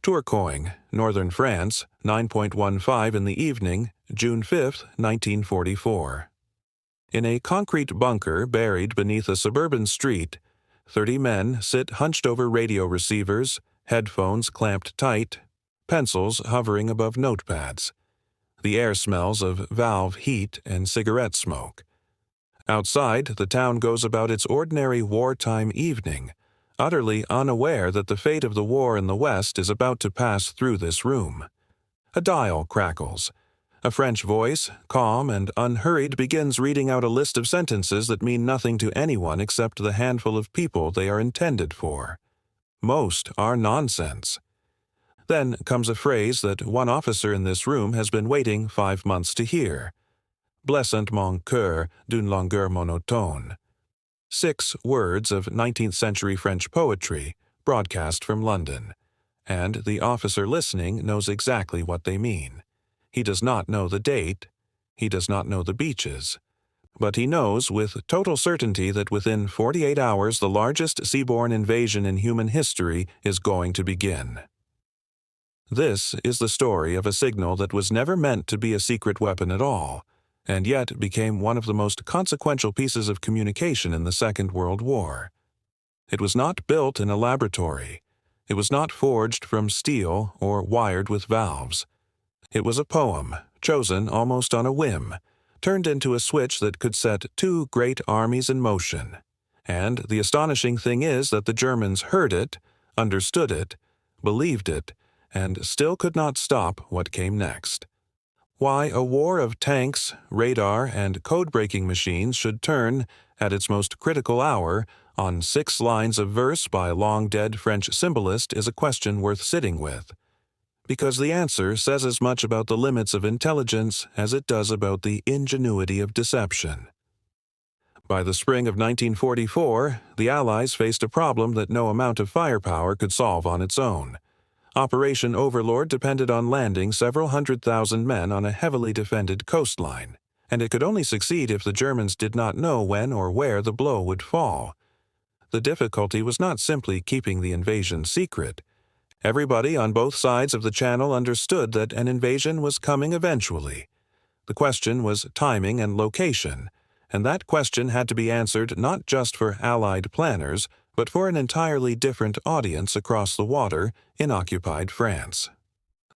Tourcoing, northern France, 9:15 in the evening, June 5, 1944. In a concrete bunker buried beneath a suburban street, 30 men sit hunched over radio receivers, headphones clamped tight, pencils hovering above notepads. The air smells of valve heat and cigarette smoke. Outside, the town goes about its ordinary wartime evening, utterly unaware that the fate of the war in the West is about to pass through this room. A dial crackles. A French voice, calm and unhurried, begins reading out a list of sentences that mean nothing to anyone except the handful of people they are intended for. Most are nonsense. Then comes a phrase that one officer in this room has been waiting 5 months to hear. Blessent mon coeur d'une langueur monotone. 6 words of 19th-century French poetry, broadcast from London. And the officer listening knows exactly what they mean. He does not know the date. He does not know the beaches. But he knows with total certainty that within 48 hours the largest seaborne invasion in human history is going to begin. This is the story of a signal that was never meant to be a secret weapon at all, and yet became one of the most consequential pieces of communication in the Second World War. It was not built in a laboratory. It was not forged from steel or wired with valves. It was a poem, chosen almost on a whim, turned into a switch that could set 2 great armies in motion. And the astonishing thing is that the Germans heard it, understood it, believed it, and still could not stop what came next. Why a war of tanks, radar, and code-breaking machines should turn, at its most critical hour, on 6 lines of verse by a long-dead French symbolist is a question worth sitting with. Because the answer says as much about the limits of intelligence as it does about the ingenuity of deception. By the spring of 1944, the Allies faced a problem that no amount of firepower could solve on its own. Operation Overlord depended on landing several 100,000 men on a heavily defended coastline, and it could only succeed if the Germans did not know when or where the blow would fall. The difficulty was not simply keeping the invasion secret. Everybody on both sides of the channel understood that an invasion was coming eventually. The question was timing and location, and that question had to be answered not just for Allied planners, but for an entirely different audience across the water in occupied France.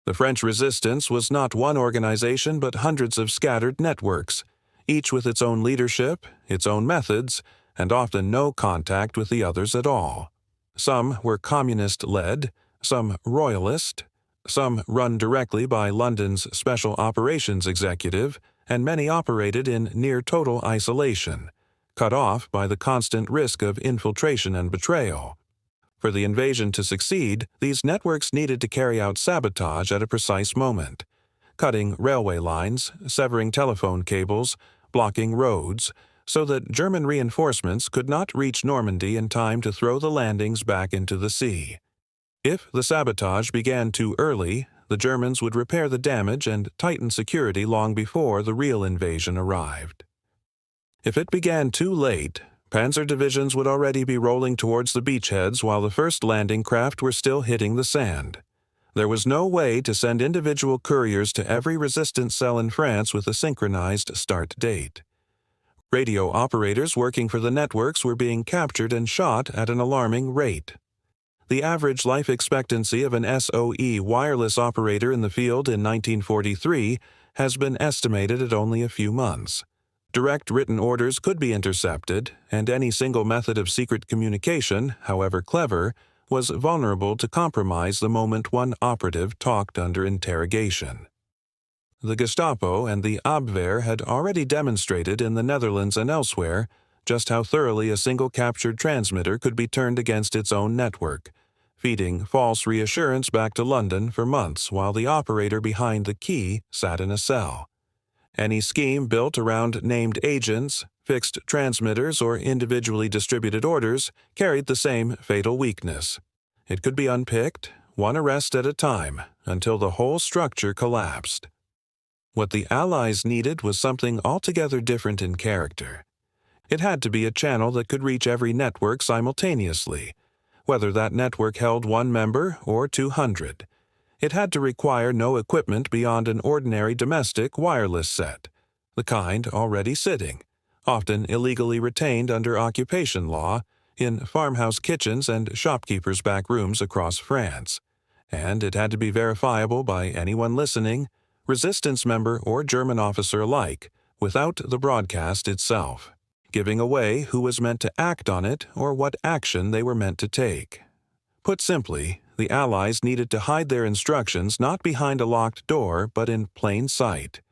The French resistance was not one organization but hundreds of scattered networks, each with its own leadership, its own methods, and often no contact with the others at all. Some were communist-led, some royalist, some run directly by London's Special Operations Executive, and many operated in near-total isolation, cut off by the constant risk of infiltration and betrayal. For the invasion to succeed, these networks needed to carry out sabotage at a precise moment, cutting railway lines, severing telephone cables, blocking roads, so that German reinforcements could not reach Normandy in time to throw the landings back into the sea. If the sabotage began too early, the Germans would repair the damage and tighten security long before the real invasion arrived. If it began too late, panzer divisions would already be rolling towards the beachheads while the first landing craft were still hitting the sand. There was no way to send individual couriers to every resistance cell in France with a synchronized start date. Radio operators working for the networks were being captured and shot at an alarming rate. The average life expectancy of an SOE wireless operator in the field in 1943 has been estimated at only a few months. Direct written orders could be intercepted, and any single method of secret communication, however clever, was vulnerable to compromise the moment one operative talked under interrogation. The Gestapo and the Abwehr had already demonstrated in the Netherlands and elsewhere just how thoroughly a single captured transmitter could be turned against its own network, feeding false reassurance back to London for months while the operator behind the key sat in a cell. Any scheme built around named agents, fixed transmitters, or individually distributed orders carried the same fatal weakness. It could be unpicked, one arrest at a time, until the whole structure collapsed. What the Allies needed was something altogether different in character. It had to be a channel that could reach every network simultaneously, whether that network held 1 member or 200, It had to require no equipment beyond an ordinary domestic wireless set, the kind already sitting, often illegally retained under occupation law, in farmhouse kitchens and shopkeepers' back rooms across France, and it had to be verifiable by anyone listening, resistance member or German officer alike, without the broadcast itself, giving away who was meant to act on it or what action they were meant to take. Put simply, the Allies needed to hide their instructions not behind a locked door but in plain sight,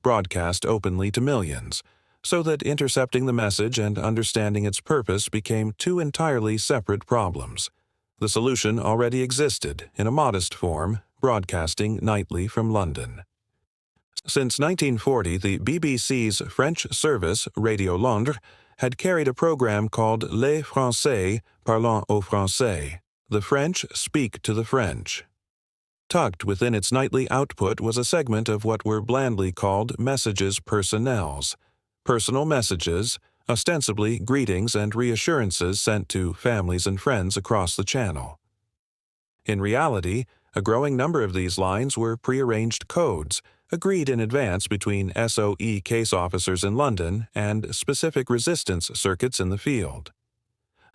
broadcast openly to millions, so that intercepting the message and understanding its purpose became two entirely separate problems. The solution already existed, in a modest form, broadcasting nightly from London. Since 1940, the BBC's French service, Radio Londres, had carried a program called Les Français parlent aux Français. The French speak to the French. Tucked within its nightly output was a segment of what were blandly called messages personnels, personal messages, ostensibly greetings and reassurances sent to families and friends across the channel. In reality, a growing number of these lines were prearranged codes, agreed in advance between SOE case officers in London and specific resistance circuits in the field.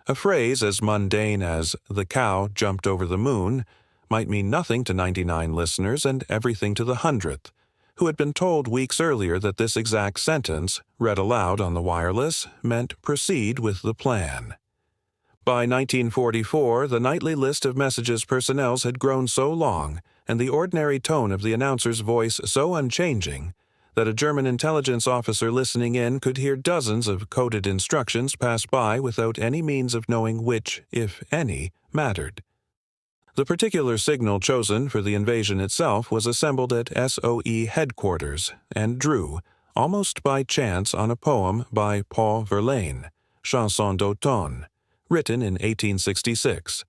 A phrase as mundane as "the cow jumped over the moon" might mean nothing to 99 listeners and everything to the 100th, who had been told weeks earlier that this exact sentence, read aloud on the wireless, meant proceed with the plan. By 1944, the nightly list of messages personnels had grown so long, and the ordinary tone of the announcer's voice so unchanging, that a German intelligence officer listening in could hear dozens of coded instructions pass by without any means of knowing which, if any, mattered. The particular signal chosen for the invasion itself was assembled at SOE headquarters and drew, almost by chance, on a poem by Paul Verlaine, Chanson d'automne, written in 1866,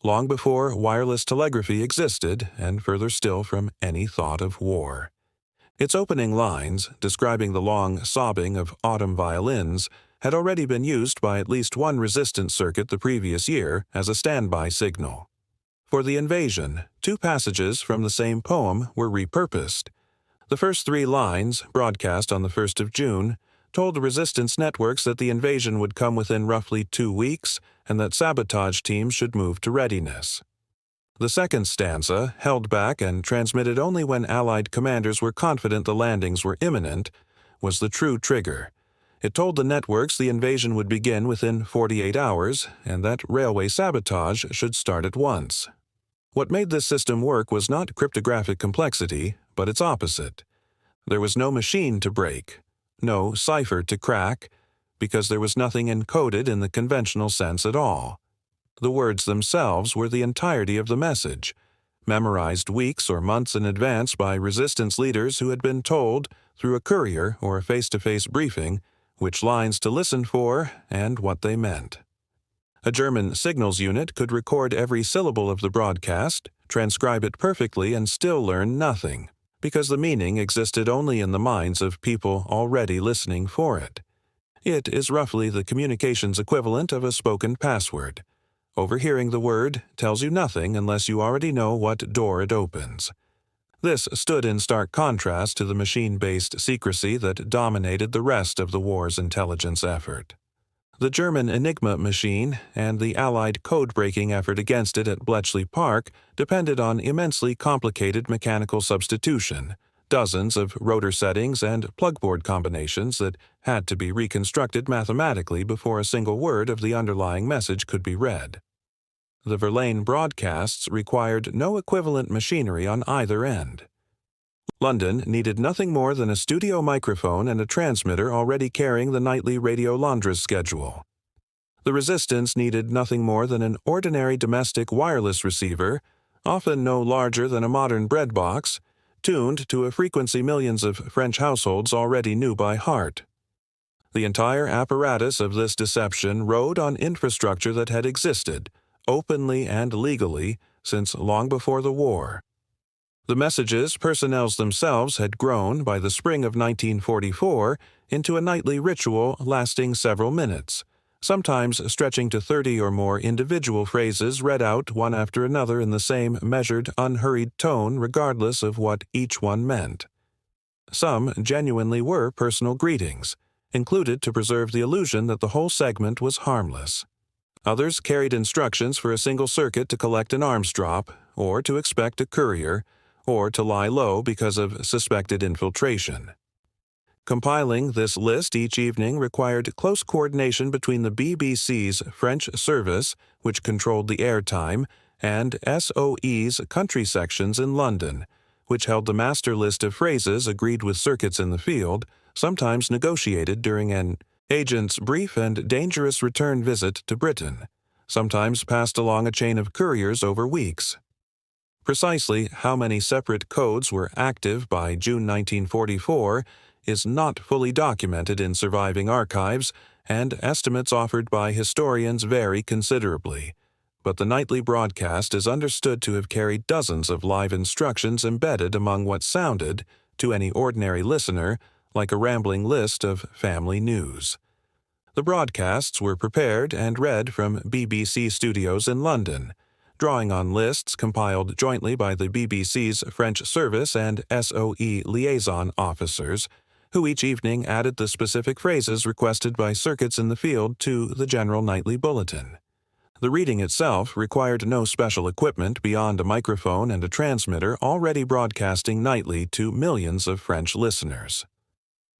long before wireless telegraphy existed and further still from any thought of war. Its opening lines, describing the long sobbing of autumn violins, had already been used by at least one resistance circuit the previous year as a standby signal. For the invasion, two passages from the same poem were repurposed. The first three lines, broadcast on the 1st of June, told the resistance networks that the invasion would come within roughly 2 weeks and that sabotage teams should move to readiness. The second stanza, held back and transmitted only when Allied commanders were confident the landings were imminent, was the true trigger. It told the networks the invasion would begin within 48 hours and that railway sabotage should start at once. What made this system work was not cryptographic complexity, but its opposite. There was no machine to break, no cipher to crack, because there was nothing encoded in the conventional sense at all. The words themselves were the entirety of the message, memorized weeks or months in advance by resistance leaders who had been told, through a courier or a face-to-face briefing, which lines to listen for and what they meant. A German signals unit could record every syllable of the broadcast, transcribe it perfectly, and still learn nothing, because the meaning existed only in the minds of people already listening for it. It is roughly the communications equivalent of a spoken password. Overhearing the word tells you nothing unless you already know what door it opens. This stood in stark contrast to the machine-based secrecy that dominated the rest of the war's intelligence effort. The German Enigma machine and the Allied code-breaking effort against it at Bletchley Park depended on immensely complicated mechanical substitution, dozens of rotor settings and plugboard combinations that had to be reconstructed mathematically before a single word of the underlying message could be read. The Verlaine broadcasts required no equivalent machinery on either end. London needed nothing more than a studio microphone and a transmitter already carrying the nightly Radio Londres schedule. The resistance needed nothing more than an ordinary domestic wireless receiver, often no larger than a modern bread box, tuned to a frequency millions of French households already knew by heart. The entire apparatus of this deception rode on infrastructure that had existed, openly and legally, since long before the war. The messages personnels themselves had grown by the spring of 1944 into a nightly ritual lasting several minutes, sometimes stretching to 30 or more individual phrases read out one after another in the same measured, unhurried tone regardless of what each one meant. Some genuinely were personal greetings, included to preserve the illusion that the whole segment was harmless. Others carried instructions for a single circuit to collect an arms drop, or to expect a courier, or to lie low because of suspected infiltration. Compiling this list each evening required close coordination between the BBC's French service, which controlled the airtime, and SOE's country sections in London, which held the master list of phrases agreed with circuits in the field, sometimes negotiated during an agent's brief and dangerous return visit to Britain, sometimes passed along a chain of couriers over weeks. Precisely how many separate codes were active by June 1944 is not fully documented in surviving archives, and estimates offered by historians vary considerably, but the nightly broadcast is understood to have carried dozens of live instructions embedded among what sounded, to any ordinary listener, like a rambling list of family news. The broadcasts were prepared and read from BBC studios in London, drawing on lists compiled jointly by the BBC's French service and SOE liaison officers, who each evening added the specific phrases requested by circuits in the field to the general nightly bulletin. The reading itself required no special equipment beyond a microphone and a transmitter already broadcasting nightly to millions of French listeners.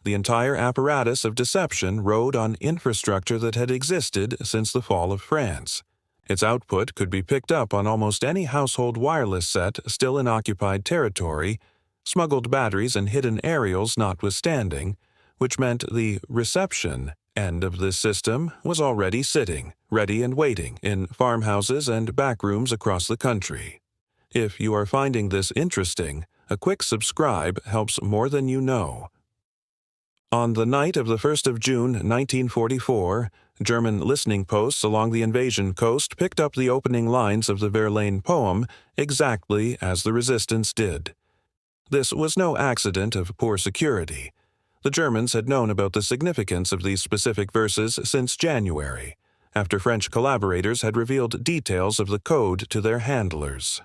The entire apparatus of deception rode on infrastructure that had existed since the fall of France. Its output could be picked up on almost any household wireless set still in occupied territory, smuggled batteries and hidden aerials notwithstanding, which meant the reception end of this system was already sitting, ready and waiting, in farmhouses and backrooms across the country. If you are finding this interesting, a quick subscribe helps more than you know. On the night of the 1st of June 1944, German listening posts along the invasion coast picked up the opening lines of the Verlaine poem exactly as the resistance did. This was no accident of poor security. The Germans had known about the significance of these specific verses since January, after French collaborators had revealed details of the code to their handlers.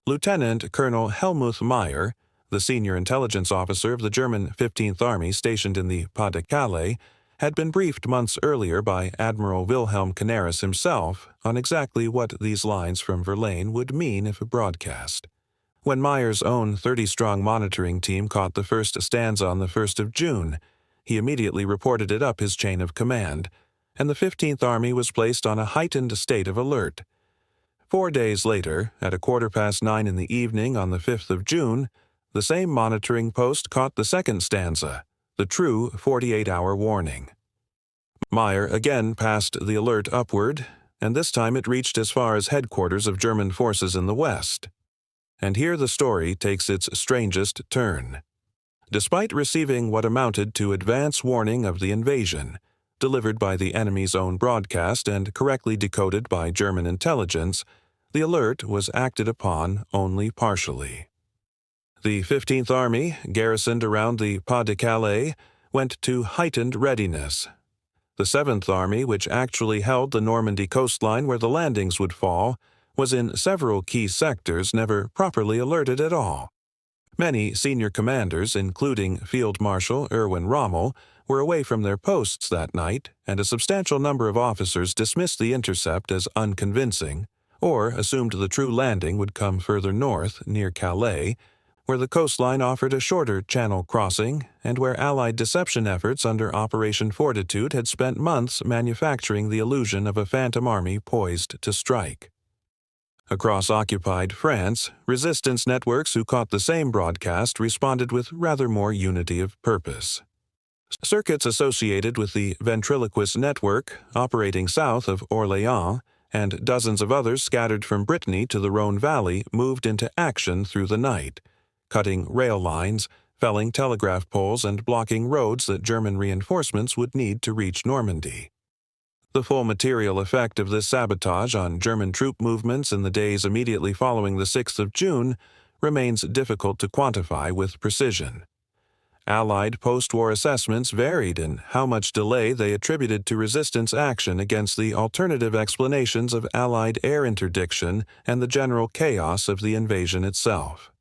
Lieutenant Colonel Helmuth Meyer, the senior intelligence officer of the German 15th Army stationed in the Pas-de-Calais, had been briefed months earlier by Admiral Wilhelm Canaris himself on exactly what these lines from Verlaine would mean if broadcast. When Meyer's own 30-strong monitoring team caught the first stanza on the 1st of June, he immediately reported it up his chain of command, and the 15th Army was placed on a heightened state of alert. 4 days later, at 9:15 in the evening on the 5th of June, the same monitoring post caught the second stanza, the true 48-hour warning. Meyer again passed the alert upward, and this time it reached as far as headquarters of German forces in the west. And here the story takes its strangest turn. Despite receiving what amounted to advance warning of the invasion, delivered by the enemy's own broadcast and correctly decoded by German intelligence, the alert was acted upon only partially. The 15th Army, garrisoned around the Pas-de-Calais, went to heightened readiness. The 7th Army, which actually held the Normandy coastline where the landings would fall, was in several key sectors never properly alerted at all. Many senior commanders, including Field Marshal Erwin Rommel, were away from their posts that night, and a substantial number of officers dismissed the intercept as unconvincing, or assumed the true landing would come further north, near Calais, where the coastline offered a shorter channel crossing and where Allied deception efforts under Operation Fortitude had spent months manufacturing the illusion of a phantom army poised to strike. Across occupied France, resistance networks who caught the same broadcast responded with rather more unity of purpose. Circuits associated with the ventriloquist network, operating south of Orléans, and dozens of others scattered from Brittany to the Rhone Valley moved into action through the night, cutting rail lines, felling telegraph poles, and blocking roads that German reinforcements would need to reach Normandy. The full material effect of this sabotage on German troop movements in the days immediately following the 6th of June remains difficult to quantify with precision. Allied post-war assessments varied in how much delay they attributed to resistance action against the alternative explanations of Allied air interdiction and the general chaos of the invasion itself.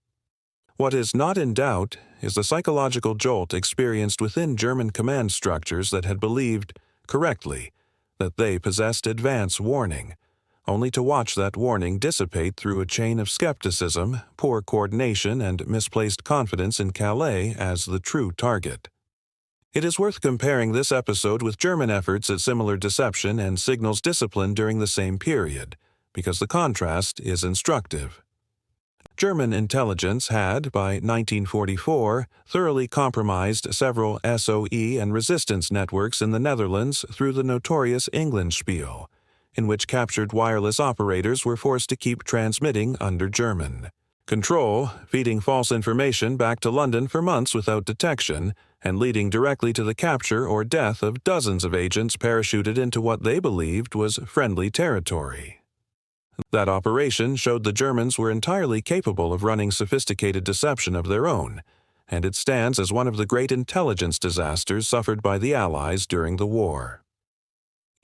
What is not in doubt is the psychological jolt experienced within German command structures that had believed, correctly, that they possessed advance warning, only to watch that warning dissipate through a chain of skepticism, poor coordination, and misplaced confidence in Calais as the true target. It is worth comparing this episode with German efforts at similar deception and signals discipline during the same period, because the contrast is instructive. German intelligence had, by 1944, thoroughly compromised several SOE and resistance networks in the Netherlands through the notorious Englandspiel, in which captured wireless operators were forced to keep transmitting under German control, feeding false information back to London for months without detection, and leading directly to the capture or death of dozens of agents parachuted into what they believed was friendly territory. That operation showed the Germans were entirely capable of running sophisticated deception of their own, and it stands as one of the great intelligence disasters suffered by the Allies during the war.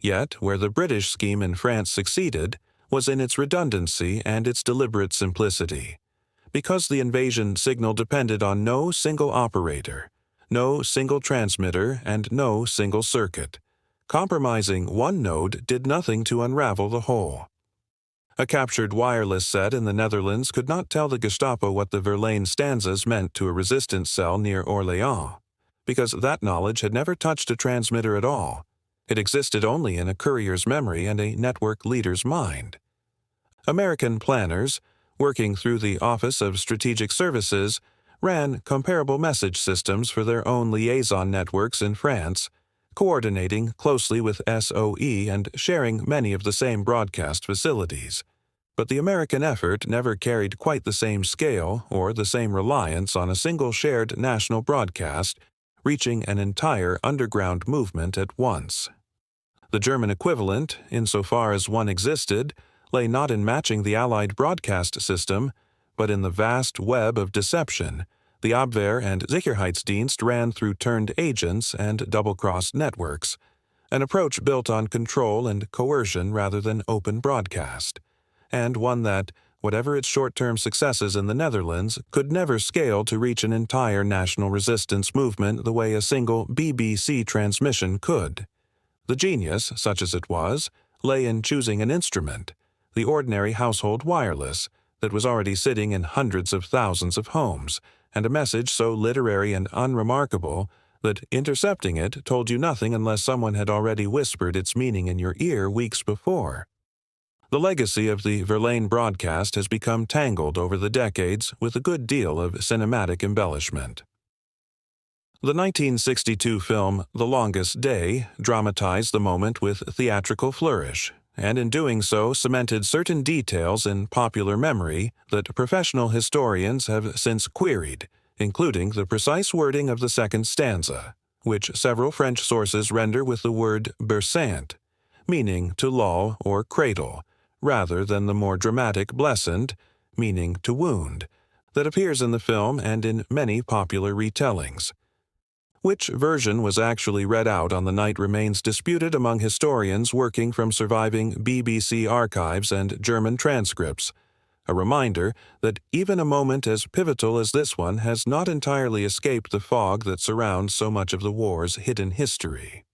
Yet, where the British scheme in France succeeded was in its redundancy and its deliberate simplicity. Because the invasion signal depended on no single operator, no single transmitter, and no single circuit, compromising one node did nothing to unravel the whole. A captured wireless set in the Netherlands could not tell the Gestapo what the Verlaine stanzas meant to a resistance cell near Orléans, because that knowledge had never touched a transmitter at all. It existed only in a courier's memory and a network leader's mind. American planners, working through the Office of Strategic Services, ran comparable message systems for their own liaison networks in France, coordinating closely with SOE and sharing many of the same broadcast facilities. But the American effort never carried quite the same scale or the same reliance on a single shared national broadcast, reaching an entire underground movement at once. The German equivalent, insofar as one existed, lay not in matching the Allied broadcast system, but in the vast web of deception the Abwehr and Sicherheitsdienst ran through turned agents and double-crossed networks, an approach built on control and coercion rather than open broadcast, and one that, whatever its short-term successes in the Netherlands, could never scale to reach an entire national resistance movement the way a single BBC transmission could. The genius, such as it was, lay in choosing an instrument, the ordinary household wireless, that was already sitting in hundreds of thousands of homes, and a message so literary and unremarkable that intercepting it told you nothing unless someone had already whispered its meaning in your ear weeks before. The legacy of the Verlaine broadcast has become tangled over the decades with a good deal of cinematic embellishment. The 1962 film The Longest Day dramatized the moment with theatrical flourish, and in doing so cemented certain details in popular memory that professional historians have since queried, including the precise wording of the second stanza, which several French sources render with the word berçant, meaning to lull or cradle, rather than the more dramatic Blessent, meaning to wound, that appears in the film and in many popular retellings. Which version was actually read out on the night remains disputed among historians working from surviving BBC archives and German transcripts, a reminder that even a moment as pivotal as this one has not entirely escaped the fog that surrounds so much of the war's hidden history.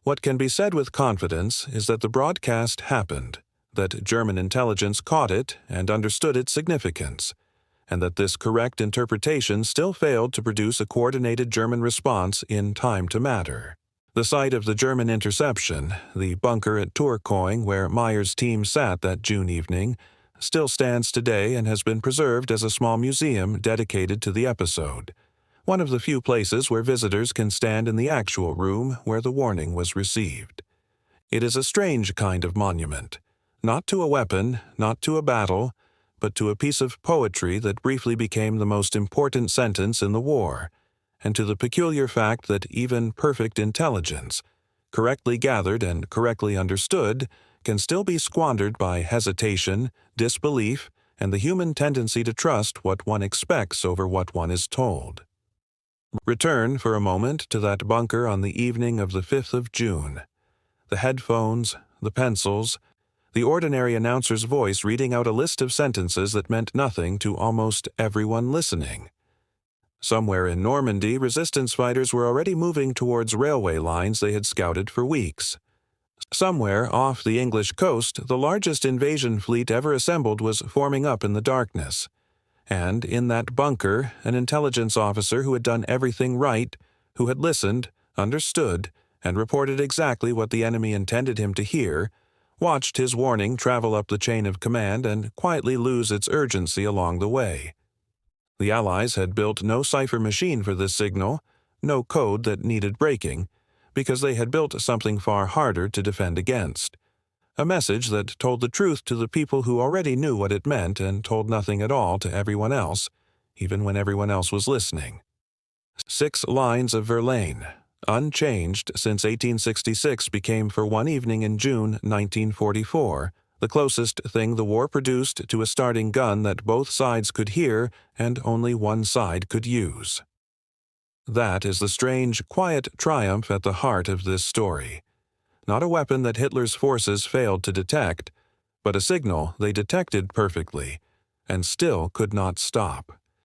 What can be said with confidence is that the broadcast happened, that German intelligence caught it and understood its significance, and that this correct interpretation still failed to produce a coordinated German response in time to matter. The site of the German interception, the bunker at Tourcoing where Meyer's team sat that June evening, still stands today and has been preserved as a small museum dedicated to the episode, one of the few places where visitors can stand in the actual room where the warning was received. It is a strange kind of monument, not to a weapon, not to a battle, but to a piece of poetry that briefly became the most important sentence in the war, and to the peculiar fact that even perfect intelligence, correctly gathered and correctly understood, can still be squandered by hesitation, disbelief, and the human tendency to trust what one expects over what one is told. Return for a moment to that bunker on the evening of the 5th of June. The headphones, the pencils, the ordinary announcer's voice reading out a list of sentences that meant nothing to almost everyone listening. Somewhere in Normandy, resistance fighters were already moving towards railway lines they had scouted for weeks. Somewhere off the English coast, the largest invasion fleet ever assembled was forming up in the darkness. And in that bunker, an intelligence officer who had done everything right, who had listened, understood, and reported exactly what the enemy intended him to hear, watched his warning travel up the chain of command and quietly lose its urgency along the way. The Allies had built no cipher machine for this signal, no code that needed breaking, because they had built something far harder to defend against. A message that told the truth to the people who already knew what it meant and told nothing at all to everyone else, even when everyone else was listening. 6 lines of Verlaine, unchanged since 1866, became for one evening in June 1944 the closest thing the war produced to a starting gun that both sides could hear and only one side could use. That is the strange, quiet triumph at the heart of this story. Not a weapon that Hitler's forces failed to detect, but a signal they detected perfectly, and still could not stop.